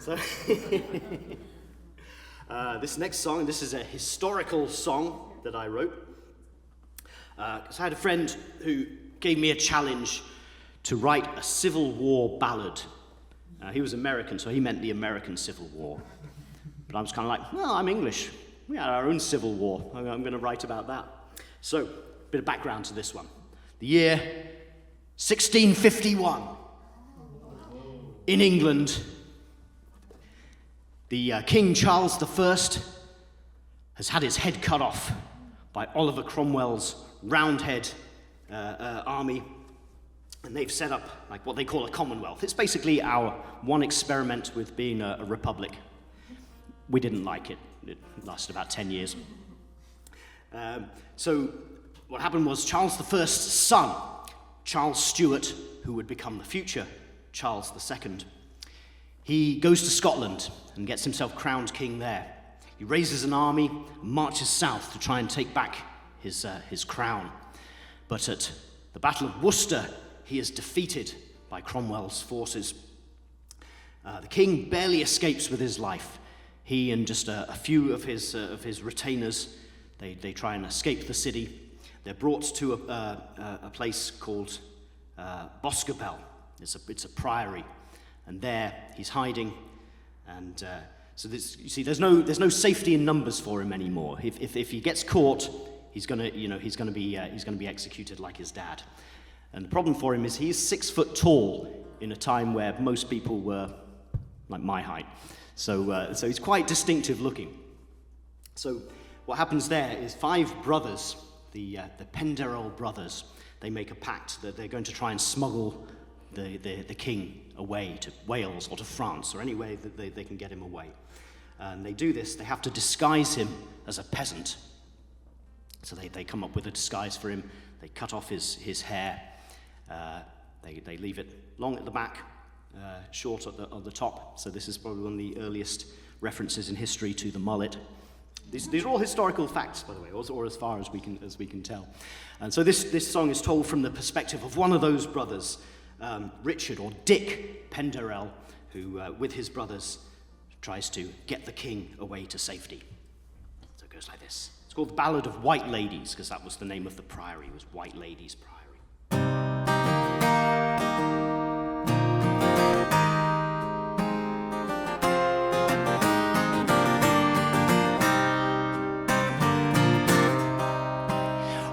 So, this next song, this is a historical song that I wrote. Because I had a friend who gave me a challenge to write a Civil War ballad. He was American, so he meant the American Civil War. But I was kind of like, well, I'm English. We had our own Civil War. I'm going to write about that. So, a bit of background to this one. The year 1651. In England, the King Charles I has had his head cut off by Oliver Cromwell's Roundhead army, and they've set up like what they call a Commonwealth. It's basically our one experiment with being a republic. We didn't like it. It lasted about 10 years. So what happened was Charles I's son, Charles Stuart, who would become the future Charles II, he goes to Scotland and gets himself crowned king there. He raises an army and marches south to try and take back his crown. But at the Battle of Worcester, he is defeated by Cromwell's forces. The king barely escapes with his life. He and just a few of his retainers, they try and escape the city. They're brought to a place called Boscobel. It's a priory, and there he's hiding. And so you see, there's no safety in numbers for him anymore. If he gets caught, he's gonna be executed like his dad. And the problem for him is he's 6 foot tall in a time where most people were like my height. So he's quite distinctive looking. So what happens there is 5 brothers, the Penderel brothers, they make a pact that they're going to try and smuggle the king away to Wales or to France or any way that they can get him away. And they do this, they have to disguise him as a peasant. So they come up with a disguise for him, they cut off his hair, they leave it long at the back, short at the top. So this is probably one of the earliest references in history to the mullet. These are all historical facts, by the way, or as far as we can tell. And so this song is told from the perspective of one of those brothers, Richard or Dick Penderel, who with his brothers tries to get the king away to safety. So it goes like this. It's called the Ballad of White Ladies, because that was the name of the priory, was White Ladies Priory.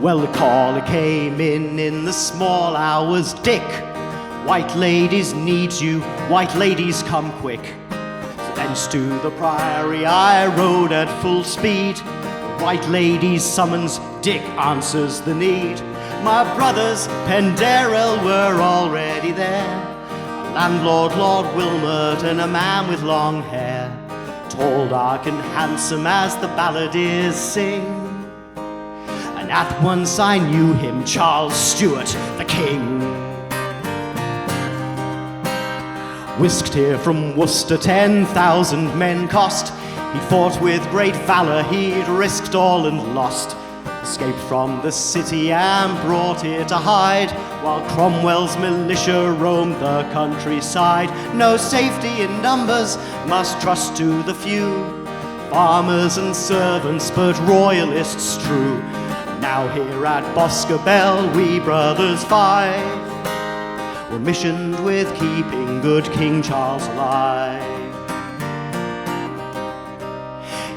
Well, the caller came in the small hours, Dick. White ladies need you, white ladies come quick. So thence to the priory I rode at full speed. The white ladies summons, Dick answers the need. My brothers Penderel were already there. A landlord, Lord Wilmot, and a man with long hair. Tall, dark and handsome as the balladeers sing. And at once I knew him, Charles Stuart, the king. Whisked here from Worcester, 10,000 men cost. He fought with great valour, he'd risked all and lost. Escaped from the city and brought here to hide, while Cromwell's militia roamed the countryside. No safety in numbers, must trust to the few. Farmers and servants, but royalists true. Now here at Boscobel, we brothers 5 were missioned with keeping good King Charles alive.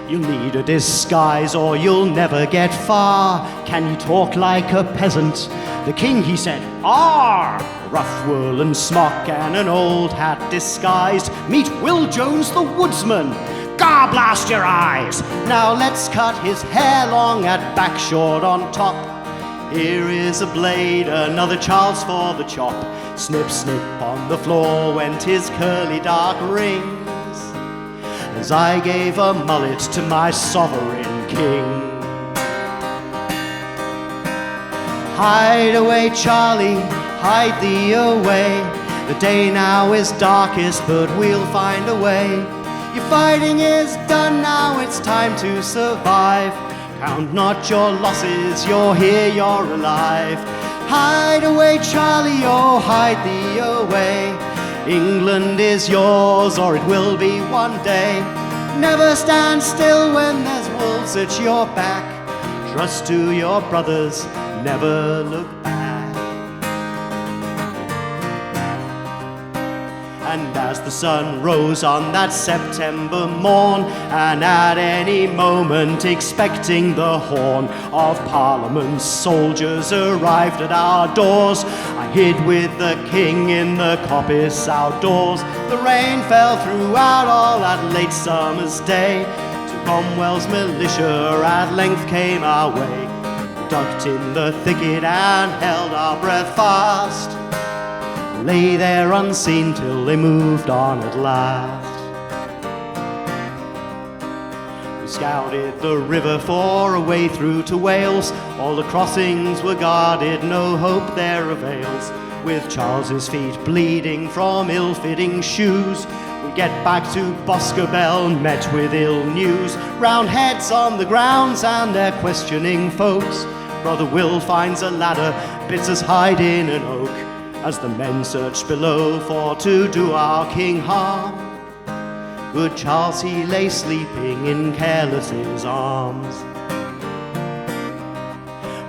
You'll need a disguise or you'll never get far. Can you talk like a peasant? The king, he said, "Arr!" Rough woolen smock and an old hat disguised. Meet Will Jones the woodsman. Gar blast your eyes! Now let's cut his hair long at back, short on top. Here is a blade, another Charles for the chop. Snip, snip, on the floor went his curly dark rings, as I gave a mullet to my sovereign king. Hide away, Charlie, hide thee away. The day now is darkest, but we'll find a way. Your fighting is done now, it's time to survive. Count not your losses, you're here, you're alive. Hide away, Charlie, oh, hide thee away. England is yours, or it will be one day. Never stand still when there's wolves at your back. Trust to your brothers, never look back. And as the sun rose on that September morn, and at any moment expecting the horn of Parliament's soldiers arrived at our doors, I hid with the king in the coppice outdoors. The rain fell throughout all that late summer's day. To Cromwell's militia at length came our way. We ducked in the thicket and held our breath fast. Lay there unseen till they moved on at last. We scouted the river for a way through to Wales. All the crossings were guarded, no hope there avails. With Charles's feet bleeding from ill-fitting shoes, we get back to Boscobel, met with ill news. Round heads on the grounds and their questioning folks. Brother Will finds a ladder, bids us hide in an oak. As the men searched below for to do our king harm, good Charles he lay sleeping in Careless's arms.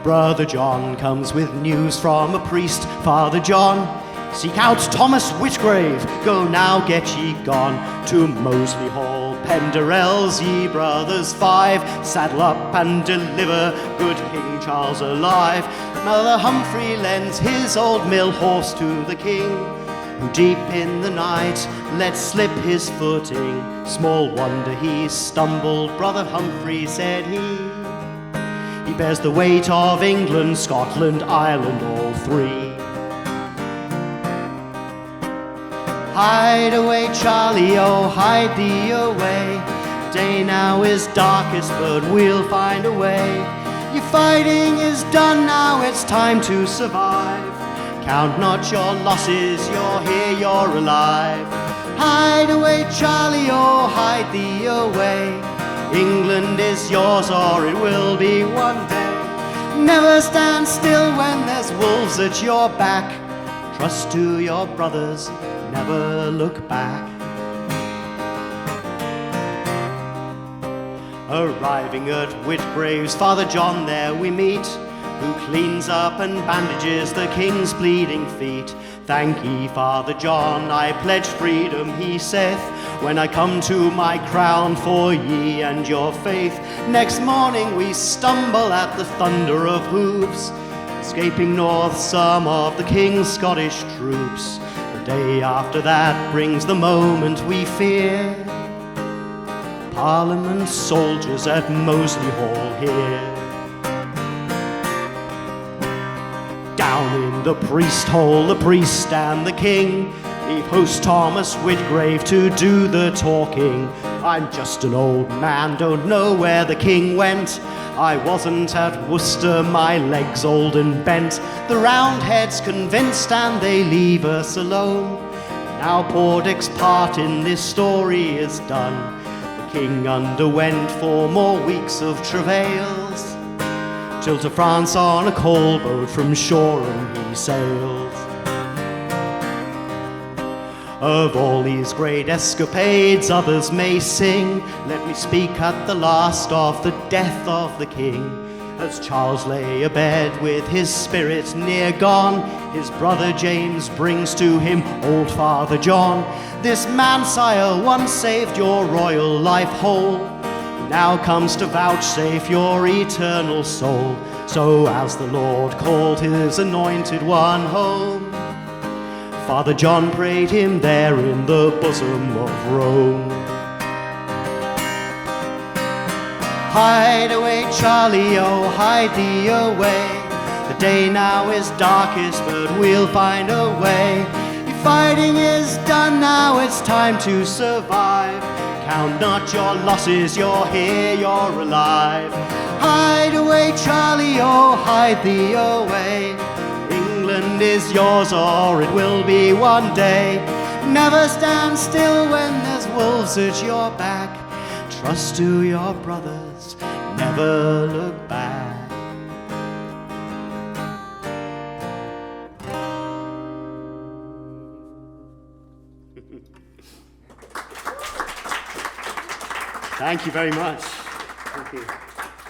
Brother John comes with news from a priest. Father John, seek out Thomas Whitgrave, go now get ye gone to Moseley Hall, Penderells, ye brothers five. Saddle up and deliver good King Charles alive. Mother Humphrey lends his old mill horse to the king, who deep in the night let slip his footing. Small wonder he stumbled, Brother Humphrey, said he. He bears the weight of England, Scotland, Ireland, all three. Hide away, Charlie, oh, hide thee away. Day now is darkest, but we'll find a way. Your fighting is done now, it's time to survive. Count not your losses, you're here, you're alive. Hide away, Charlie, oh, hide thee away. England is yours, or it will be one day. Never stand still when there's wolves at your back. Trust to your brothers, never look back. Arriving at Whitgrave's, Father John there we meet, who cleans up and bandages the king's bleeding feet. Thank ye, Father John, I pledge freedom, he saith, when I come to my crown for ye and your faith. Next morning we stumble at the thunder of hooves, escaping north some of the king's Scottish troops. The day after that brings the moment we fear, Parliament soldiers at Moseley Hall here. Down in the priest hole, the priest and the king leave host Thomas Whitgrave to do the talking. I'm just an old man, don't know where the king went. I wasn't at Worcester, my legs old and bent. The Roundheads convinced and they leave us alone. Now poor Dick's part in this story is done. The king underwent 4 more weeks of travails, till to France on a coal boat from Shoreham he sails. Of all these great escapades others may sing, let me speak at the last of the death of the king. As Charles lay abed with his spirit near gone, his brother James brings to him old Father John. This man, sire, once saved your royal life whole, now comes to vouchsafe your eternal soul. So as the Lord called his anointed one home, Father John prayed him there in the bosom of Rome. Hide away, Charlie, oh, hide thee away. The day now is darkest, but we'll find a way. Your fighting is done now, it's time to survive. Count not your losses, you're here, you're alive. Hide away, Charlie, oh, hide thee away. England is yours, or it will be one day. Never stand still when there's wolves at your back. Trust to your brothers, never look back. Thank you very much. Thank you.